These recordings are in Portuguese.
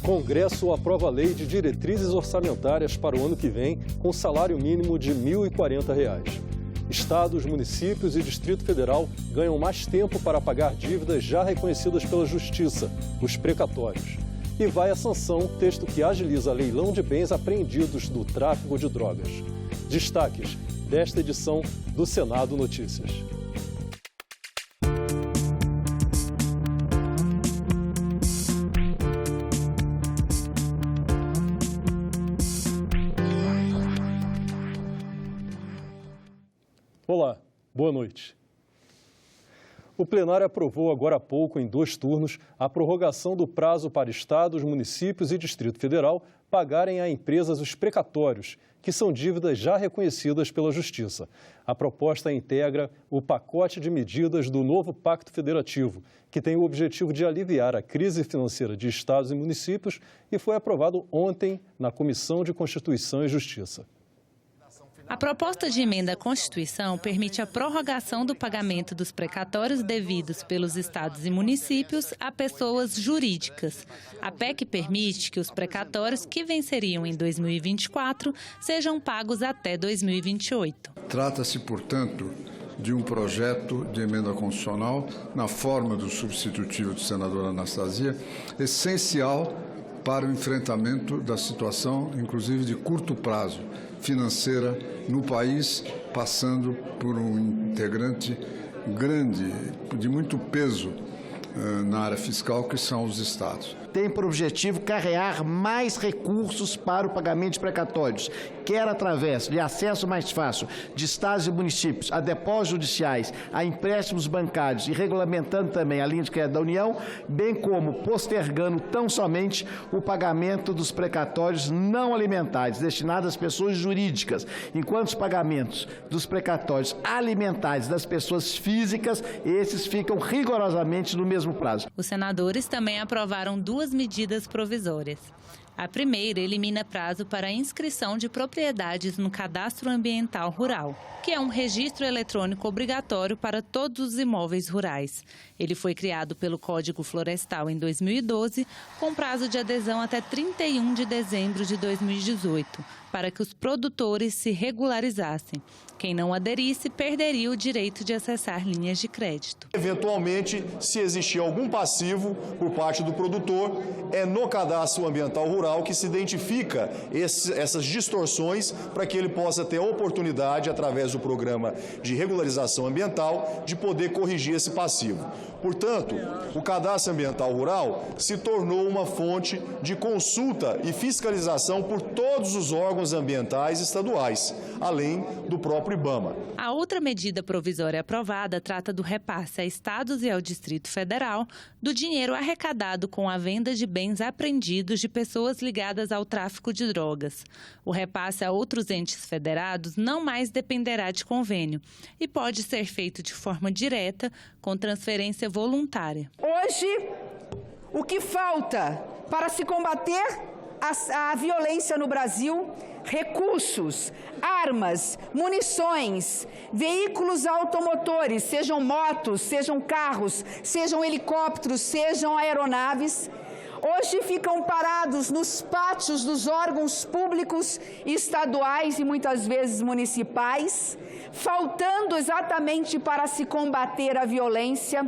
Congresso aprova a lei de diretrizes orçamentárias para o ano que vem, com salário mínimo de R$ 1.040. Estados, municípios e Distrito Federal ganham mais tempo para pagar dívidas já reconhecidas pela Justiça, os precatórios. E vai à sanção texto que agiliza leilão de bens apreendidos do tráfico de drogas. Destaques desta edição do Senado Notícias. Olá, boa noite. O plenário aprovou agora há pouco, em 2 turnos, a prorrogação do prazo para estados, municípios e Distrito Federal pagarem a empresas os precatórios, que são dívidas já reconhecidas pela Justiça. A proposta integra o pacote de medidas do novo Pacto Federativo, que tem o objetivo de aliviar a crise financeira de estados e municípios e foi aprovado ontem na Comissão de Constituição e Justiça. A proposta de emenda à Constituição permite a prorrogação do pagamento dos precatórios devidos pelos estados e municípios a pessoas jurídicas. A PEC permite que os precatórios que venceriam em 2024 sejam pagos até 2028. Trata-se, portanto, de um projeto de emenda constitucional, na forma do substitutivo do senador Anastasia, essencial para o enfrentamento da situação, inclusive de curto prazo, financeira no país, passando por um integrante grande, de muito peso na área fiscal, que são os estados. Tem por objetivo carrear mais recursos para o pagamento de precatórios, quer através de acesso mais fácil de estados e municípios a depósitos judiciais, a empréstimos bancários e regulamentando também a linha de crédito da União, bem como postergando tão somente o pagamento dos precatórios não alimentares destinados às pessoas jurídicas, enquanto os pagamentos dos precatórios alimentares das pessoas físicas, esses ficam rigorosamente no mesmo prazo. Os senadores também aprovaram 2 medidas provisórias. A primeira elimina prazo para a inscrição de propriedades no Cadastro Ambiental Rural, que é um registro eletrônico obrigatório para todos os imóveis rurais. Ele foi criado pelo Código Florestal em 2012, com prazo de adesão até 31 de dezembro de 2018, para que os produtores se regularizassem. Quem não aderisse perderia o direito de acessar linhas de crédito. Eventualmente, se existir algum passivo por parte do produtor, é no Cadastro Ambiental Rural que se identifica essas distorções para que ele possa ter a oportunidade, através do programa de regularização ambiental, de poder corrigir esse passivo. Portanto, o Cadastro Ambiental Rural se tornou uma fonte de consulta e fiscalização por todos os órgãos ambientais estaduais, além do próprio IBAMA. A outra medida provisória aprovada trata do repasse a estados e ao Distrito Federal do dinheiro arrecadado com a venda de bens apreendidos de pessoas ligadas ao tráfico de drogas. O repasse a outros entes federados não mais dependerá de convênio e pode ser feito de forma direta, com transferência voluntária. Hoje, o que falta para se combater a violência no Brasil? Recursos, armas, munições, veículos automotores, sejam motos, sejam carros, sejam helicópteros, sejam aeronaves, hoje ficam parados nos pátios dos órgãos públicos estaduais e muitas vezes municipais, faltando exatamente para se combater a violência,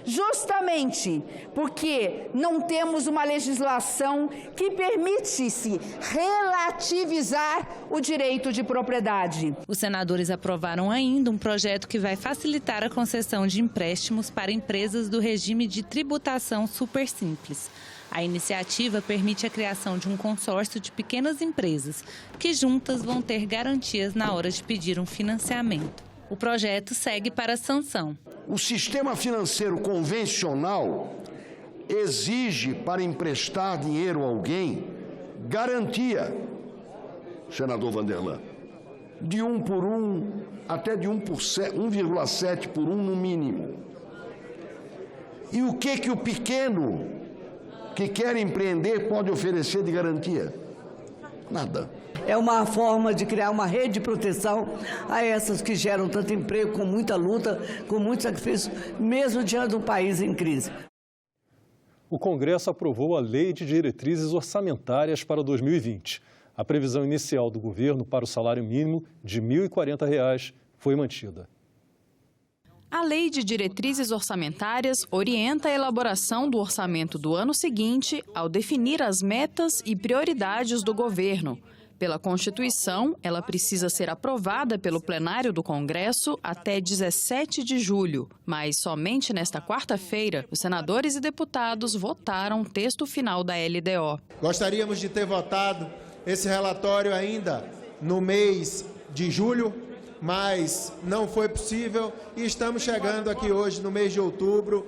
justamente porque não temos uma legislação que permite-se relativizar o direito de propriedade. Os senadores aprovaram ainda um projeto que vai facilitar a concessão de empréstimos para empresas do regime de tributação supersimples. A iniciativa permite a criação de um consórcio de pequenas empresas, que juntas vão ter garantias na hora de pedir um financiamento. O projeto segue para a sanção. O sistema financeiro convencional exige, para emprestar dinheiro a alguém, garantia, senador Vanderlan, de 1 por 1, até de 1,7 por 1 no mínimo. E o que o pequeno que quer empreender pode oferecer de garantia? Nada. É uma forma de criar uma rede de proteção a essas que geram tanto emprego, com muita luta, com muito sacrifício, mesmo diante de um país em crise. O Congresso aprovou a Lei de Diretrizes Orçamentárias para 2020. A previsão inicial do governo para o salário mínimo de R$ 1.040 foi mantida. A Lei de Diretrizes Orçamentárias orienta a elaboração do orçamento do ano seguinte ao definir as metas e prioridades do governo. Pela Constituição, ela precisa ser aprovada pelo plenário do Congresso até 17 de julho. Mas somente nesta quarta-feira, os senadores e deputados votaram o texto final da LDO. Gostaríamos de ter votado esse relatório ainda no mês de julho, mas não foi possível e estamos chegando aqui hoje no mês de outubro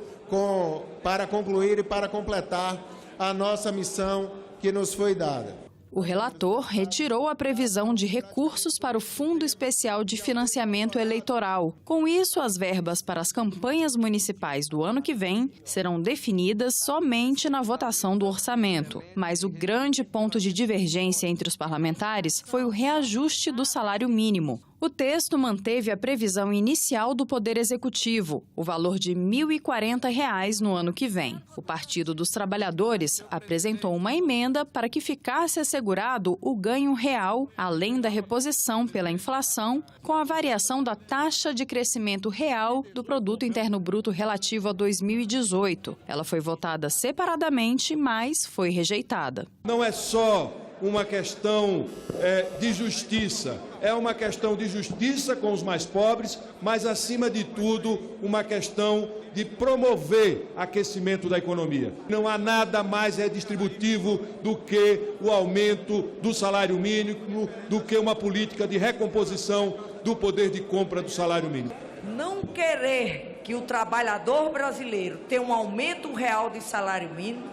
para concluir e para completar a nossa missão que nos foi dada. O relator retirou a previsão de recursos para o Fundo Especial de Financiamento Eleitoral. Com isso, as verbas para as campanhas municipais do ano que vem serão definidas somente na votação do orçamento. Mas o grande ponto de divergência entre os parlamentares foi o reajuste do salário mínimo. O texto manteve a previsão inicial do Poder Executivo, o valor de R$ 1.040 no ano que vem. O Partido dos Trabalhadores apresentou uma emenda para que ficasse assegurado o ganho real, além da reposição pela inflação, com a variação da taxa de crescimento real do Produto Interno Bruto relativo a 2018. Ela foi votada separadamente, mas foi rejeitada. Não é só uma questão de justiça, é uma questão de justiça com os mais pobres, mas, acima de tudo, uma questão de promover aquecimento da economia. Não há nada mais redistributivo do que o aumento do salário mínimo, do que uma política de recomposição do poder de compra do salário mínimo. Não querer que o trabalhador brasileiro tenha um aumento real de salário mínimo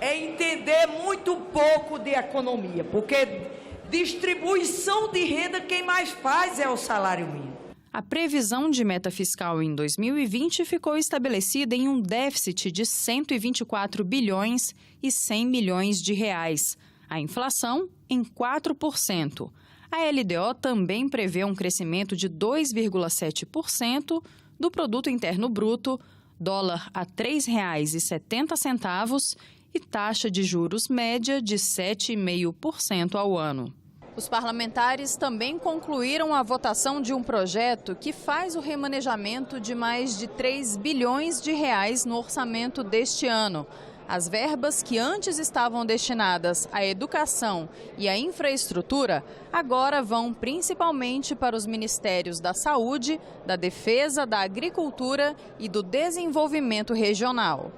é entender muito pouco de economia, porque distribuição de renda quem mais faz é o salário mínimo. A previsão de meta fiscal em 2020 ficou estabelecida em um déficit de 124 bilhões e 100 milhões de reais. A inflação em 4%. A LDO também prevê um crescimento de 2,7% do Produto Interno Bruto, dólar a R$ 3,70 e taxa de juros média de 7,5% ao ano. Os parlamentares também concluíram a votação de um projeto que faz o remanejamento de mais de 3 bilhões de reais no orçamento deste ano. As verbas que antes estavam destinadas à educação e à infraestrutura agora vão principalmente para os ministérios da Saúde, da Defesa, da Agricultura e do Desenvolvimento Regional.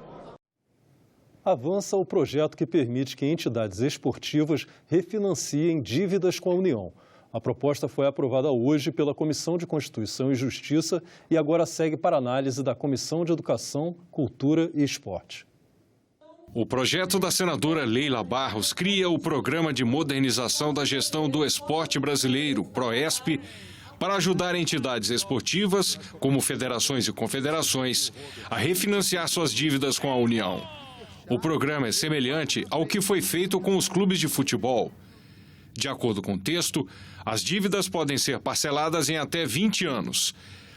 Avança o projeto que permite que entidades esportivas refinanciem dívidas com a União. A proposta foi aprovada hoje pela Comissão de Constituição e Justiça e agora segue para análise da Comissão de Educação, Cultura e Esporte. O projeto da senadora Leila Barros cria o Programa de Modernização da Gestão do Esporte Brasileiro, PROESP, para ajudar entidades esportivas, como federações e confederações, a refinanciar suas dívidas com a União. O programa é semelhante ao que foi feito com os clubes de futebol. De acordo com o texto, as dívidas podem ser parceladas em até 20 anos.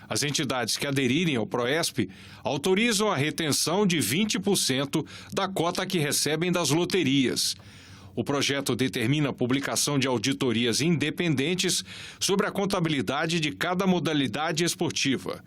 As entidades que aderirem ao PROESP autorizam a retenção de 20% da cota que recebem das loterias. O projeto determina a publicação de auditorias independentes sobre a contabilidade de cada modalidade esportiva.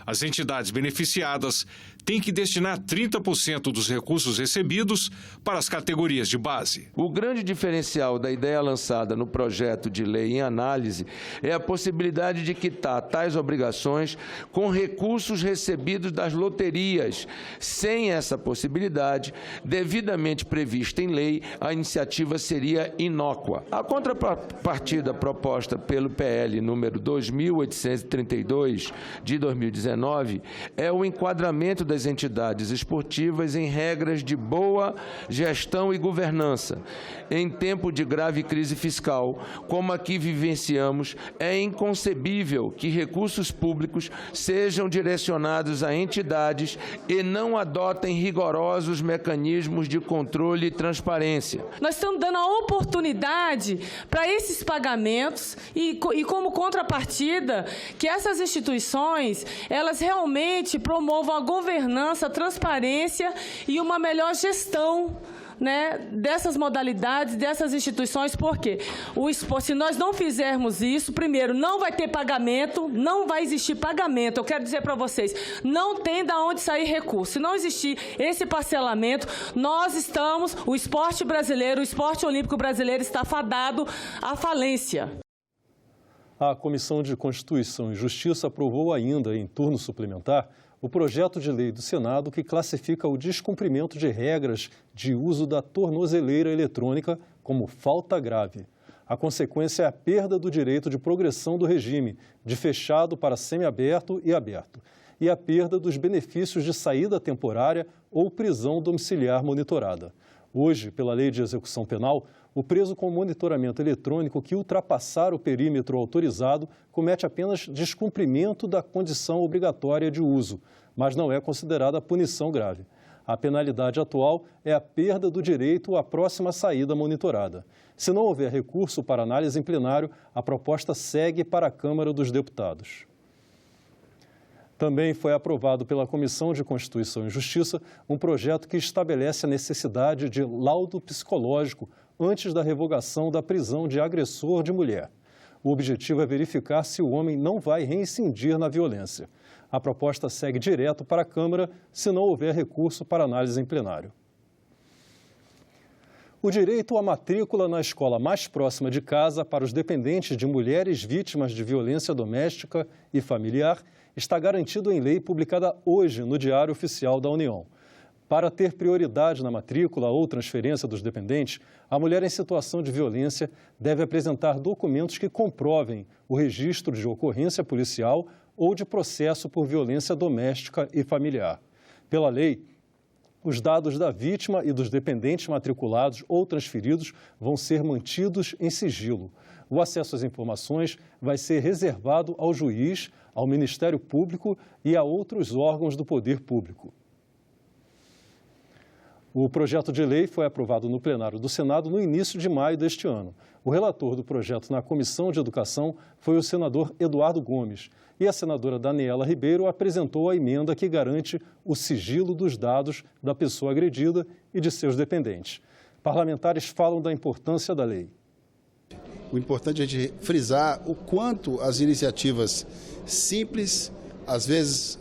As entidades beneficiadas têm que destinar 30% dos recursos recebidos para as categorias de base. O grande diferencial da ideia lançada no projeto de lei em análise é a possibilidade de quitar tais obrigações com recursos recebidos das loterias. Sem essa possibilidade, devidamente prevista em lei, a iniciativa seria inócua. A contrapartida proposta pelo PL número 2832 de 2019 é o enquadramento das entidades esportivas em regras de boa gestão e governança. Em tempo de grave crise fiscal, como a que vivenciamos, é inconcebível que recursos públicos sejam direcionados a entidades e não adotem rigorosos mecanismos de controle e transparência. Nós estamos dando a oportunidade para esses pagamentos e como contrapartida, que essas instituições, elas realmente promovam a governança governança, transparência e uma melhor gestão, né, dessas modalidades, dessas instituições, porque se nós não fizermos isso, primeiro, não vai ter pagamento, não vai existir pagamento. Eu quero dizer para vocês, não tem de onde sair recurso. Se não existir esse parcelamento, o esporte brasileiro, o esporte olímpico brasileiro está fadado à falência. A Comissão de Constituição e Justiça aprovou ainda, em turno suplementar, o projeto de lei do Senado que classifica o descumprimento de regras de uso da tornozeleira eletrônica como falta grave. A consequência é a perda do direito de progressão do regime, de fechado para semiaberto e aberto, e a perda dos benefícios de saída temporária ou prisão domiciliar monitorada. Hoje, pela Lei de Execução Penal, o preso com monitoramento eletrônico que ultrapassar o perímetro autorizado comete apenas descumprimento da condição obrigatória de uso, mas não é considerada punição grave. A penalidade atual é a perda do direito à próxima saída monitorada. Se não houver recurso para análise em plenário, a proposta segue para a Câmara dos Deputados. Também foi aprovado pela Comissão de Constituição e Justiça um projeto que estabelece a necessidade de laudo psicológico antes da revogação da prisão de agressor de mulher. O objetivo é verificar se o homem não vai reincidir na violência. A proposta segue direto para a Câmara se não houver recurso para análise em plenário. O direito à matrícula na escola mais próxima de casa para os dependentes de mulheres vítimas de violência doméstica e familiar está garantido em lei publicada hoje no Diário Oficial da União. Para ter prioridade na matrícula ou transferência dos dependentes, a mulher em situação de violência deve apresentar documentos que comprovem o registro de ocorrência policial ou de processo por violência doméstica e familiar. Pela lei, os dados da vítima e dos dependentes matriculados ou transferidos vão ser mantidos em sigilo. O acesso às informações vai ser reservado ao juiz, ao Ministério Público e a outros órgãos do poder público. O projeto de lei foi aprovado no plenário do Senado no início de maio deste ano. O relator do projeto na Comissão de Educação foi o senador Eduardo Gomes e a senadora Daniela Ribeiro apresentou a emenda que garante o sigilo dos dados da pessoa agredida e de seus dependentes. Parlamentares falam da importância da lei. O importante é a gente frisar o quanto as iniciativas simples, às vezes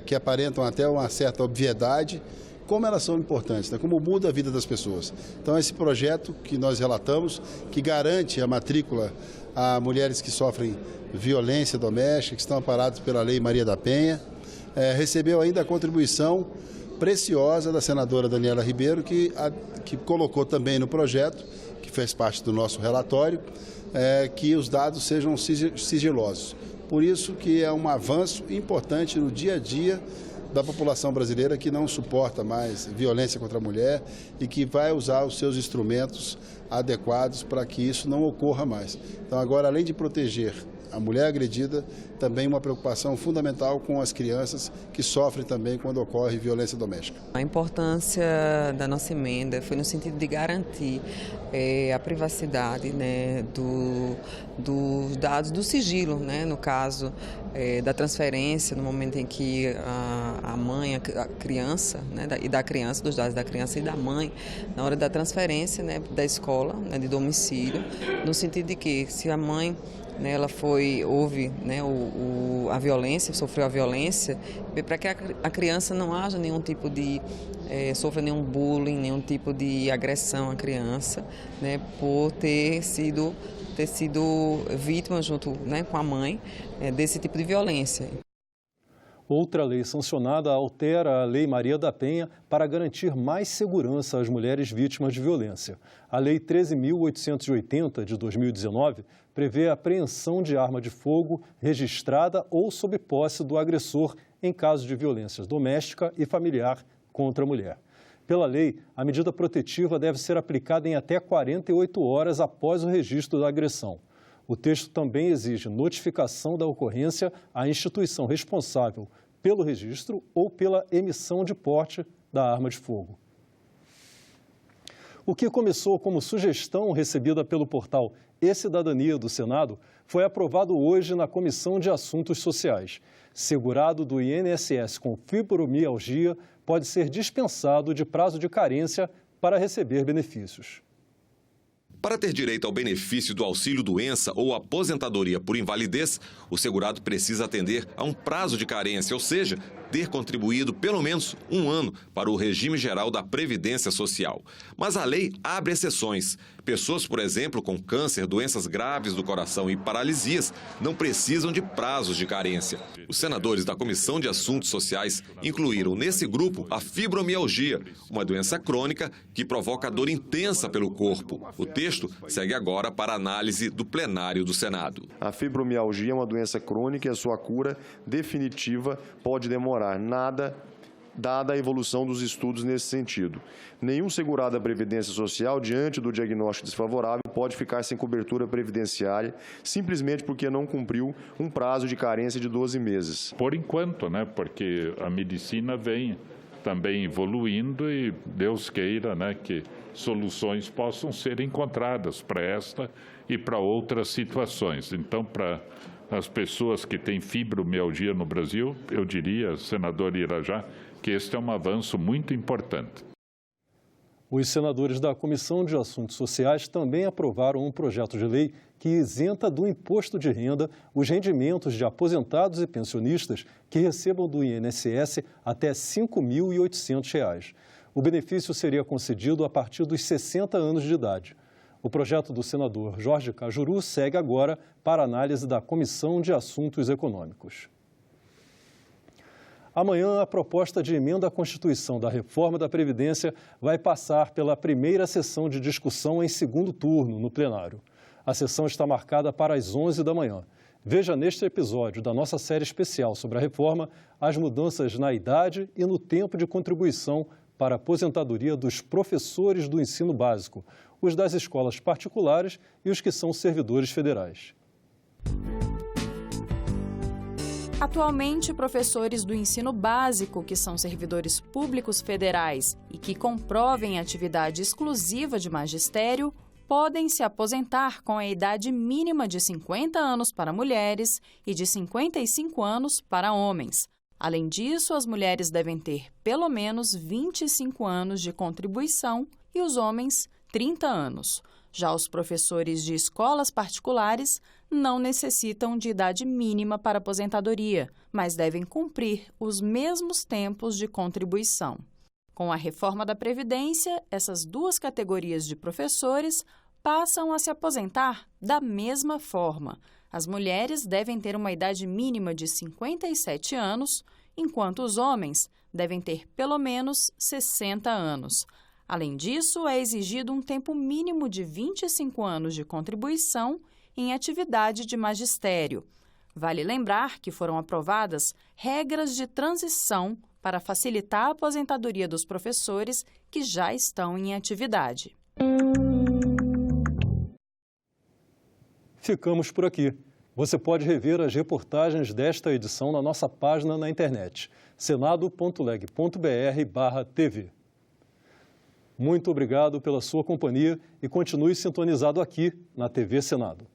que aparentam até uma certa obviedade, como elas são importantes, né? Como muda a vida das pessoas. Então, esse projeto que nós relatamos, que garante a matrícula a mulheres que sofrem violência doméstica, que estão amparadas pela Lei Maria da Penha, recebeu ainda a contribuição preciosa da senadora Daniela Ribeiro, que colocou também no projeto, que fez parte do nosso relatório, que os dados sejam sigilosos. Por isso que é um avanço importante no dia a dia da população brasileira que não suporta mais violência contra a mulher e que vai usar os seus instrumentos adequados para que isso não ocorra mais. Então, agora, além de proteger a mulher agredida, também uma preocupação fundamental com as crianças que sofrem também quando ocorre violência doméstica. A importância da nossa emenda foi no sentido de garantir a privacidade, né, dos dados do sigilo, né, no caso da transferência, no momento em que a mãe, a criança, né, e da criança, dos dados da criança e da mãe, na hora da transferência, né, da escola, né, de domicílio, no sentido de que se a mãe, né, ela houve, né, a violência, sofreu a violência, para que a criança não haja nenhum tipo de, sofra nenhum bullying, nenhum tipo de agressão à criança, né, por ter sido vítima junto, né, com a mãe desse tipo de violência. Outra lei sancionada altera a Lei Maria da Penha para garantir mais segurança às mulheres vítimas de violência. A Lei 13.880, de 2019, prevê a apreensão de arma de fogo registrada ou sob posse do agressor em caso de violência doméstica e familiar contra a mulher. Pela lei, a medida protetiva deve ser aplicada em até 48 horas após o registro da agressão. O texto também exige notificação da ocorrência à instituição responsável pelo registro ou pela emissão de porte da arma de fogo. O que começou como sugestão recebida pelo portal E-Cidadania do Senado foi aprovado hoje na Comissão de Assuntos Sociais. Segurado do INSS com fibromialgia pode ser dispensado de prazo de carência para receber benefícios. Para ter direito ao benefício do auxílio-doença ou aposentadoria por invalidez, o segurado precisa atender a um prazo de carência, ou seja, ter contribuído pelo menos um ano para o regime geral da Previdência Social. Mas a lei abre exceções. Pessoas, por exemplo, com câncer, doenças graves do coração e paralisias não precisam de prazos de carência. Os senadores da Comissão de Assuntos Sociais incluíram nesse grupo a fibromialgia, uma doença crônica que provoca dor intensa pelo corpo. O texto segue agora para análise do plenário do Senado. A fibromialgia é uma doença crônica e a sua cura definitiva pode demorar nada, dada a evolução dos estudos nesse sentido. Nenhum segurado da Previdência Social, diante do diagnóstico desfavorável, pode ficar sem cobertura previdenciária, simplesmente porque não cumpriu um prazo de carência de 12 meses. Por enquanto, né? Porque a medicina vem também evoluindo e Deus queira, né, que soluções possam ser encontradas para esta e para outras situações. Então, para as pessoas que têm fibromialgia no Brasil, eu diria, senador Irajá, que este é um avanço muito importante. Os senadores da Comissão de Assuntos Sociais também aprovaram um projeto de lei que isenta do imposto de renda os rendimentos de aposentados e pensionistas que recebam do INSS até R$ 5.800. O benefício seria concedido a partir dos 60 anos de idade. O projeto do senador Jorge Cajuru segue agora para análise da Comissão de Assuntos Econômicos. Amanhã, a proposta de emenda à Constituição da reforma da Previdência vai passar pela primeira sessão de discussão em segundo turno no plenário. A sessão está marcada para as 11 da manhã. Veja neste episódio da nossa série especial sobre a reforma as mudanças na idade e no tempo de contribuição para a aposentadoria dos professores do ensino básico, os das escolas particulares e os que são servidores federais. Atualmente, professores do ensino básico, que são servidores públicos federais e que comprovem atividade exclusiva de magistério, podem se aposentar com a idade mínima de 50 anos para mulheres e de 55 anos para homens. Além disso, as mulheres devem ter pelo menos 25 anos de contribuição e os homens 30 anos. Já os professores de escolas particulares não necessitam de idade mínima para aposentadoria, mas devem cumprir os mesmos tempos de contribuição. Com a reforma da Previdência, essas duas categorias de professores passam a se aposentar da mesma forma. As mulheres devem ter uma idade mínima de 57 anos, enquanto os homens devem ter pelo menos 60 anos. Além disso, é exigido um tempo mínimo de 25 anos de contribuição em atividade de magistério. Vale lembrar que foram aprovadas regras de transição para facilitar a aposentadoria dos professores que já estão em atividade. Ficamos por aqui. Você pode rever as reportagens desta edição na nossa página na internet, senado.leg.br/tv. Muito obrigado pela sua companhia e continue sintonizado aqui na TV Senado.